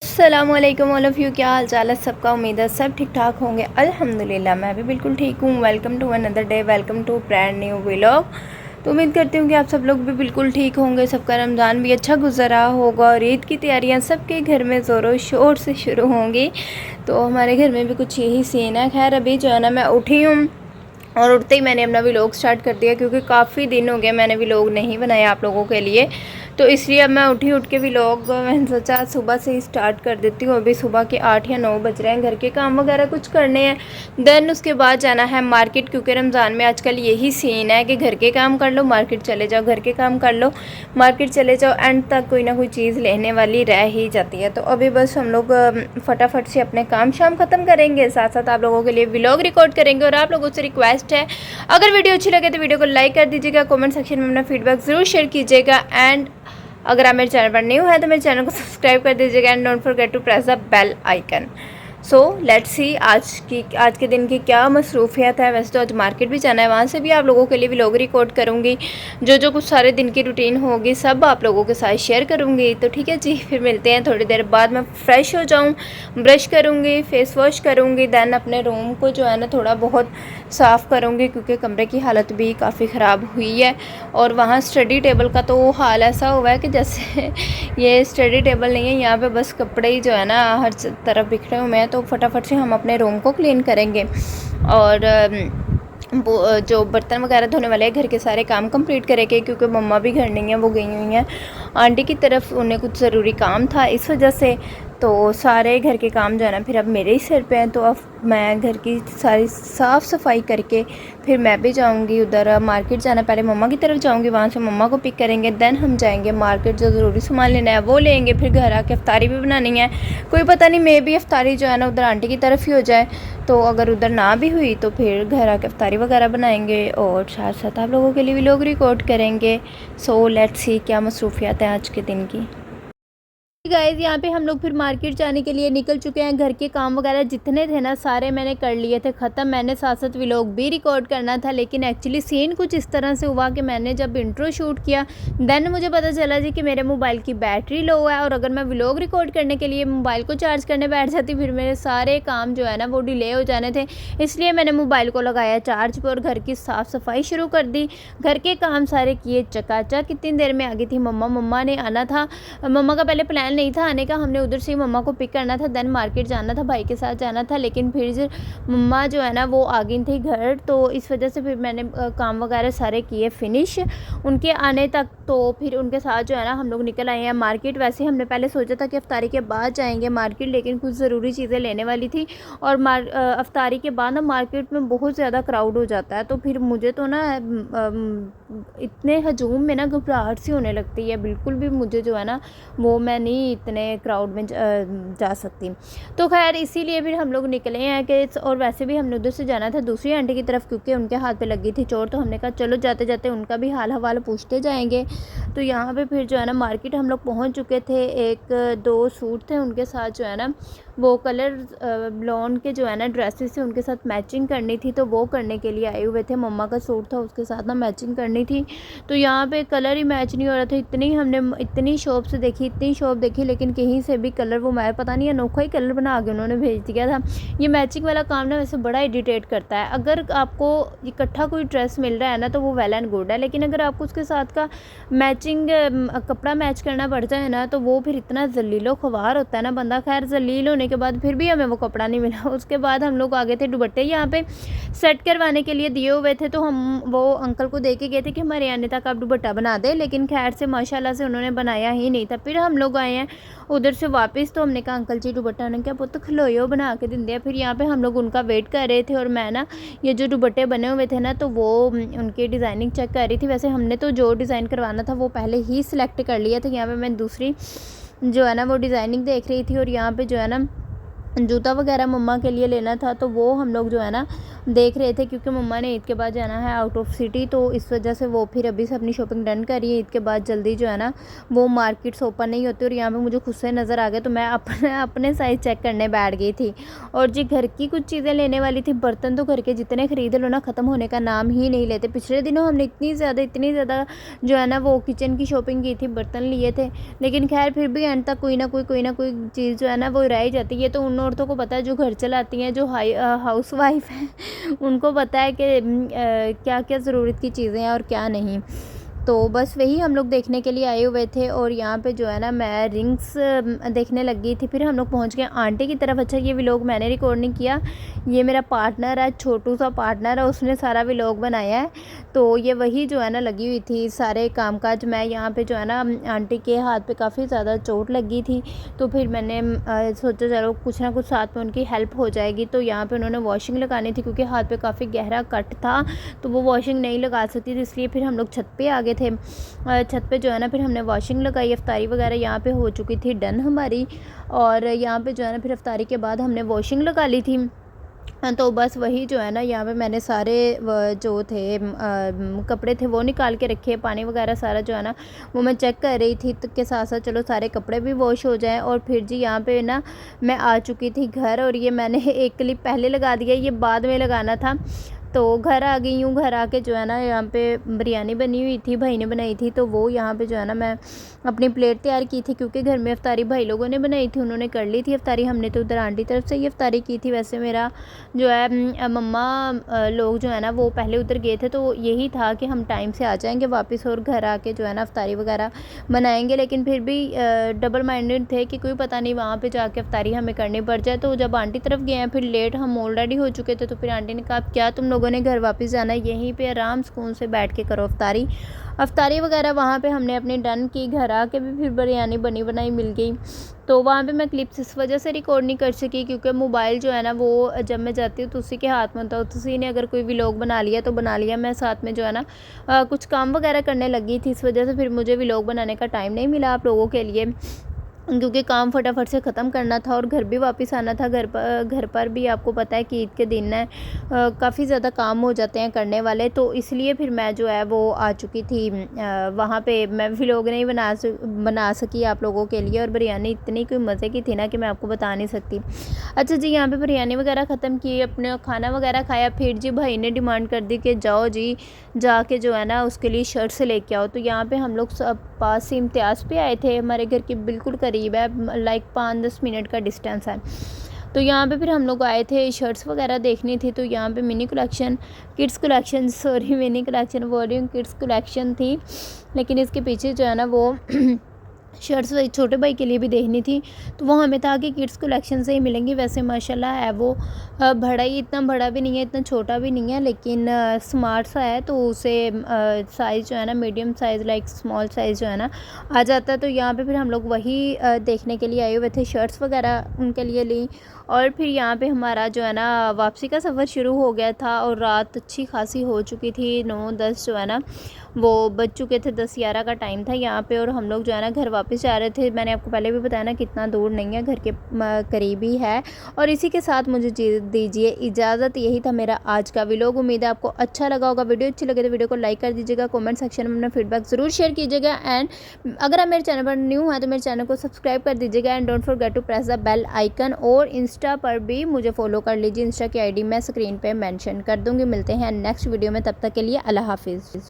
अस्सलामुअलैकुम all of you, क्या हाल चाल है सबका। उम्मीद है सब ठीक ठाक होंगे। अल्हम्दुलिल्लाह मैं भी बिल्कुल ठीक हूँ। Welcome to another day, welcome to brand new vlog. तो उम्मीद करती हूँ कि आप सब लोग भी बिल्कुल ठीक होंगे, सबका रमज़ान भी अच्छा गुजरा होगा और ईद की तैयारियाँ सबके घर में ज़ोरों शोर से शुरू होंगी। तो हमारे घर में भी कुछ यही सीन है। खैर अभी जो है ना मैं उठी हूँ और उठते ही मैंने अपना व्लॉग स्टार्ट कर दिया, क्योंकि काफ़ी दिन हो गया मैंने व्लॉग नहीं बनाया आप लोगों के लिए। तो इसलिए अब मैं उठ के व्लॉग मैंने सोचा सुबह से ही स्टार्ट कर देती हूँ। अभी सुबह के 8 या 9 बज रहे हैं, घर के काम वगैरह कुछ करने हैं। देन उसके बाद जाना है मार्केट, क्योंकि रमज़ान में आजकल यही सीन है कि घर के काम कर लो मार्केट चले जाओ, घर के काम कर लो मार्केट चले जाओ, एंड तक कोई ना कोई चीज़ लेने वाली रह ही जाती है। तो अभी बस हम लोग फटाफट से अपने काम शाम ख़त्म करेंगे, साथ साथ आप लोगों के लिए व्लॉग रिकॉर्ड करेंगे। और आप लोगों से रिक्वेस्ट है, अगर वीडियो अच्छी लगे तो वीडियो को लाइक कर दीजिएगा, कमेंट सेक्शन में अपना फीडबैक ज़रूर शेयर कीजिएगा, एंड अगर आप मेरे चैनल पर न्यू है तो मेरे चैनल को सब्सक्राइब कर दीजिएगा, and don't forget to press the bell icon. So let's see आज के दिन की क्या मसरूफियत है। वैसे तो आज मार्केट भी जाना है, वहाँ से भी आप लोगों के लिए व्लॉग रिकॉर्ड करूँगी। जो कुछ सारे दिन की रूटीन होगी सब आप लोगों के साथ शेयर करूँगी। तो ठीक है जी, फिर मिलते हैं थोड़ी देर बाद। मैं फ़्रेश हो जाऊँ, ब्रश करूँगी, फेस वॉश करूँगी, दैन अपने रूम को जो है ना थोड़ा बहुत साफ़ करूँगी, क्योंकि कमरे की हालत भी काफ़ी ख़राब हुई है। और वहाँ स्टडी टेबल का तो हाल ऐसा हुआ है कि जैसे ये स्टडी टेबल नहीं है, यहाँ पे बस कपड़े ही जो है ना हर तरफ बिखरे हुए हैं। तो फटाफट से हम अपने रूम को क्लीन करेंगे, और जो बर्तन वगैरह धोने वाले हैं घर के सारे काम कंप्लीट करेंगे, क्योंकि मम्मा भी घर नहीं है, वो गई हुई हैं आंटी की तरफ, उन्हें कुछ ज़रूरी काम था इस वजह से। तो सारे घर के काम जो है ना फिर अब मेरे ही सिर पे हैं। तो अब मैं घर की सारी साफ़ सफाई करके फिर मैं भी जाऊंगी उधर मार्केट जाना। पहले मम्मा की तरफ जाऊंगी, वहाँ से मम्मा को पिक करेंगे, देन हम जाएंगे मार्केट, जो ज़रूरी सामान लेना है वो लेंगे, फिर घर आके अफ्तारी भी बनानी है। कोई पता नहीं, मे भी अफ्तारी जो है ना उधर आंटी की तरफ ही हो जाए। तो अगर उधर ना भी हुई तो फिर घर आके अफ्तारी वगैरह बनाएंगे, और साथ साथ आप लोगों के लिए भी लोग रिकॉर्ड करेंगे। सो लेट्स सी क्या मसरूफियात हैं आज के दिन की। गाइस यहाँ पे हम लोग फिर मार्केट जाने के लिए निकल चुके हैं। घर के काम वगैरह जितने थे ना सारे मैंने कर लिए थे ख़त्म। मैंने साथ साथ व्लॉग भी रिकॉर्ड करना था, लेकिन एक्चुअली सीन कुछ इस तरह से हुआ कि मैंने जब इंट्रो शूट किया देन मुझे पता चला जी कि मेरे मोबाइल की बैटरी लो है, और अगर मैं व्लॉग रिकॉर्ड करने के लिए मोबाइल को चार्ज करने बैठ जाती फिर मेरे सारे काम जो है ना वो डिले हो जाने थे। इसलिए मैंने मोबाइल को लगाया चार्ज पर और घर की साफ़ सफाई शुरू कर दी। घर के काम सारे किए चकाचक। कितनी देर में आ गई थी मम्मा ने आना था। मम्मा का पहले प्लान नहीं था आने का, हमने उधर से मम्मा को पिक करना था, देन मार्केट जाना था, भाई के साथ जाना था, लेकिन फिर मम्मा जो है ना वो आ गई थी घर। तो इस वजह से फिर मैंने काम वगैरह सारे किए फिनिश उनके आने तक। तो फिर उनके साथ जो है ना हम लोग निकल आए हैं मार्केट। वैसे हमने पहले सोचा था कि अफ्तारी के बाद जाएंगे मार्केट, लेकिन कुछ ज़रूरी चीज़ें लेने वाली थी, और अफ्तारी के बाद ना मार्केट में बहुत ज़्यादा क्राउड हो जाता है। तो फिर मुझे तो ना इतने हजूम में ना घबराहट सी होने लगती है, बिल्कुल भी मुझे जो है ना वो मैं नहीं इतने क्राउड में जा सकती। तो खैर इसीलिए फिर हम लोग निकले हैं कि, और वैसे भी हमने उधर से जाना था दूसरी आंटी की तरफ, क्योंकि उनके हाथ पे लगी थी चोट। तो हमने कहा चलो जाते जाते उनका भी हाल हवाल पूछते जाएंगे। तो यहाँ पे फिर जो है ना मार्केट हम लोग पहुँच चुके थे। 1-2 सूट थे उनके साथ जो है ना वो कलर लॉन के जो है ना ड्रेसेस थे उनके साथ मैचिंग करनी थी, तो वो करने के लिए आए हुए थे। मम्मा का सूट था उसके साथ ना मैचिंग करनी थी। तो यहाँ पे कलर ही मैच नहीं हो रहा था। इतनी शॉप से देखी, इतनी शॉप देखी, लेकिन कहीं से भी कलर वो मैं पता नहीं अनोखा ही कलर बना के उन्होंने भेज दिया था। ये मैचिंग वाला काम ना वैसे बड़ा इरिटेट करता है। अगर आपको इकट्ठा कोई ड्रेस मिल रहा है ना तो वो वेल एंड गुड है, लेकिन अगर आपको उसके साथ का मैचिंग कपड़ा मैच करना पड़ जाए ना तो वो फिर इतना जलीलो ख्वार होता है ना बंदा। खैर जलील होने के बाद फिर भी हमें वो कपड़ा नहीं मिला। उसके बाद हम लोग आगे थे दुपट्टे यहाँ पे सेट करवाने के लिए दिए हुए थे। तो हम वो अंकल को दे के गए थे कि हमारे आने तक आप दुपट्टा बना दें, लेकिन खैर से माशाल्लाह से उन्होंने बनाया ही नहीं था। फिर हम लोग आए हैं उधर से वापस। तो हमने कहा अंकल जी दुपट्टा ने क्या पुत खलोयो बना के दिन दिया। फिर यहाँ पे हम लोग उनका वेट कर रहे थे, और मैं ना ये जो दुपट्टे बने हुए थे ना तो वो उनकी डिज़ाइनिंग चेक कर रही थी। वैसे हमने तो जो डिज़ाइन करवाना था वो पहले ही सिलेक्ट कर लिया था। यहाँ पे मैं दूसरी जो है ना वो डिज़ाइनिंग देख रही थी, और यहाँ पे जो है ना जूता वगैरह मम्मा के लिए लेना था। तो वो हम लोग जो है ना देख रहे थे, क्योंकि मम्मा ने ईद के बाद जाना है आउट ऑफ सिटी, तो इस वजह से वो फिर अभी से अपनी शॉपिंग डन कर रही है। ईद के बाद जल्दी जो है ना वो मार्केट्स ओपन नहीं होती, और यहाँ पे मुझे खुद से नज़र आ गया, तो मैं अपने साइज़ चेक करने बैठ गई थी। और जी घर की कुछ चीज़ें लेने वाली थी। बर्तन तो घर के जितने ख़रीद लो ना, ख़त्म होने का नाम ही नहीं लेते। पिछले दिनों हमने इतनी ज़्यादा जो है ना वो किचन की शॉपिंग की थी, बर्तन लिए थे, लेकिन खैर फिर भी एंड तक कोई ना कोई चीज़ जो है ना वो रह ही जाती है। तो उन औरतों को पता है जो घर चलाती हैं, जो हाउस वाइफ हैं उनको पता है कि क्या क्या ज़रूरत की चीज़ें हैं और क्या नहीं। तो बस वही हम लोग देखने के लिए आए हुए थे, और यहाँ पे जो है ना मैं रिंग्स देखने लग गई थी। फिर हम लोग पहुँच गए आंटी की तरफ। अच्छा, ये व्लॉग मैंने रिकॉर्ड नहीं किया, ये मेरा पार्टनर है, छोटू सा पार्टनर है, उसने सारा व्लॉग बनाया है। तो ये वही जो है ना लगी हुई थी सारे कामकाज। मैं यहाँ पे जो है ना आंटी के हाथ पे काफ़ी ज़्यादा चोट लगी थी, तो फिर मैंने सोचा चलो कुछ ना कुछ साथ में उनकी हेल्प हो जाएगी। तो यहाँ पे उन्होंने वॉशिंग लगानी थी, क्योंकि हाथ पे काफ़ी गहरा कट था, तो वो वॉशिंग नहीं लगा सकती थी, इसलिए फिर हम लोग छत पे आ गए थे। छत पे जो है ना फिर हमने वॉशिंग लगाई। अफ्तारी वगैरह यहाँ पे हो चुकी थी डन हमारी, और यहाँ पे जो है ना फिर अफ्तारी के बाद हमने वॉशिंग लगा ली थी। तो बस वही जो है ना यहाँ पे मैंने सारे जो थे कपड़े थे वो निकाल के रखे, पानी वगैरह सारा जो है ना वो मैं चेक कर रही थी, तो के साथ साथ चलो सारे कपड़े भी वॉश हो जाएं। और फिर जी यहाँ पे ना मैं आ चुकी थी घर, और ये मैंने एक क्लिप पहले लगा दिया, ये बाद में लगाना था। तो घर आ गई हूँ। घर आके जो है ना यहाँ पे बिरयानी बनी हुई थी, भाई ने बनाई थी, तो वो यहाँ पे जो है ना मैं अपनी प्लेट तैयार की थी, क्योंकि घर में अफ्तारी भाई लोगों ने बनाई थी, उन्होंने कर ली थी अफ्तारी। हमने तो उधर आंटी तरफ से ही अफ्तारी की थी। वैसे मेरा जो है मम्मा लोग जो है ना वो पहले उधर गए थे, तो यही था कि हम टाइम से आ जाएंगे वापस, और घर आके जो है ना अफ्तारी वगैरह बनाएंगे। लेकिन फिर भी डबल माइंडेड थे कि कोई पता नहीं वहाँ पे जाके अफ्तारी हमें करनी पड़ जाए। तो जब आंटी तरफ गए हैं फिर लेट हम ऑलरेडी हो चुके थे, तो फिर आंटी ने कहा क्या तुम लोगों ने घर वापस जाना है, यहीं पे आराम सुकून से बैठ के करो अफ्तारी वगैरह। वहाँ पे हमने अपनी डन की। घर आके भी फिर बिरयानी बनी बनाई मिल गई। तो वहाँ पे मैं क्लिप्स इस वजह से रिकॉर्ड नहीं कर सकी, क्योंकि मोबाइल जो है ना वो जब मैं जाती हूँ तो उसी के हाथ में होता है, तो उसी ने अगर कोई व्लॉग बना लिया तो बना लिया। मैं साथ में जो है ना कुछ काम वगैरह करने लगी थी, इस वजह से फिर मुझे व्लॉग बनाने का टाइम नहीं मिला आप लोगों के लिए, क्योंकि काम फटाफट से ख़त्म करना था और घर भी वापस आना था। घर पर भी आपको पता है कि ईद के दिन है काफ़ी ज़्यादा काम हो जाते हैं करने वाले, तो इसलिए फिर मैं जो है वो आ चुकी थी वहाँ पे। मैं व्लॉग नहीं बना सकी आप लोगों के लिए, और बिरयानी इतनी कोई मज़े की थी ना कि मैं आपको बता नहीं सकती। अच्छा जी, यहाँ पे बिरयानी वगैरह ख़त्म की, अपने खाना वगैरह खाया। फिर जी भाई ने डिमांड कर दी कि जाओ जी जाके जो है ना उसके लिए शर्ट से लेके आओ। तो यहाँ पे हम लोग सब पास से इम्तियाज़ पे आए थे, हमारे घर के बिल्कुल करीब है, लाइक 5-10 मिनट का डिस्टेंस है। तो यहाँ पे फिर हम लोग आए थे, शर्ट्स वगैरह देखनी थी। तो यहाँ पे मिनी कलेक्शन बोल रही हूँ, किड्स कलेक्शन थी, लेकिन इसके पीछे जो है ना वो शर्ट्स छोटे भाई के लिए भी देखनी थी, तो वो हमें था कि किड्स कलेक्शन से ही मिलेंगी। वैसे माशाल्लाह है वो बड़ा ही, इतना बड़ा भी नहीं है इतना छोटा भी नहीं है, लेकिन स्मार्ट सा है, तो उसे साइज़ जो है ना medium size like small size जो है ना आ जाता है। तो यहाँ पे फिर हम लोग वही देखने के लिए आए हुए थे, शर्ट्स वगैरह उनके लिए ली। और फिर यहाँ पे हमारा जो है ना वापसी का सफ़र शुरू हो गया था, और रात अच्छी खासी हो चुकी थी, 9-10 जो है ना वो बज चुके थे, 10-11 का टाइम था यहाँ पे। और हम लोग जो है ना घर वापस जा रहे थे। मैंने आपको पहले भी बताया ना कितना दूर नहीं है, घर के करीब ही है। और इसी के साथ मुझे दीजिए इजाज़त। यही था मेरा आज का व्लॉग। उम्मीद है आपको अच्छा लगा होगा। वीडियो अच्छी लगे तो वीडियो को लाइक कर दीजिएगा, कमेंट सेक्शन में अपना फीडबैक ज़रूर शेयर कीजिएगा, एंड अगर आप मेरे चैनल पर न्यू हैं तो मेरे चैनल को सब्सक्राइब कर दीजिएगा, and don't forget to press the bell icon. और इंस्टा पर भी मुझे फॉलो कर लीजिए, इंस्टा की ID मैं स्क्रीन पर मैंशन कर दूँगी। मिलते हैं नेक्स्ट वीडियो में, तब तक के लिए अल्लाह हाफिज़।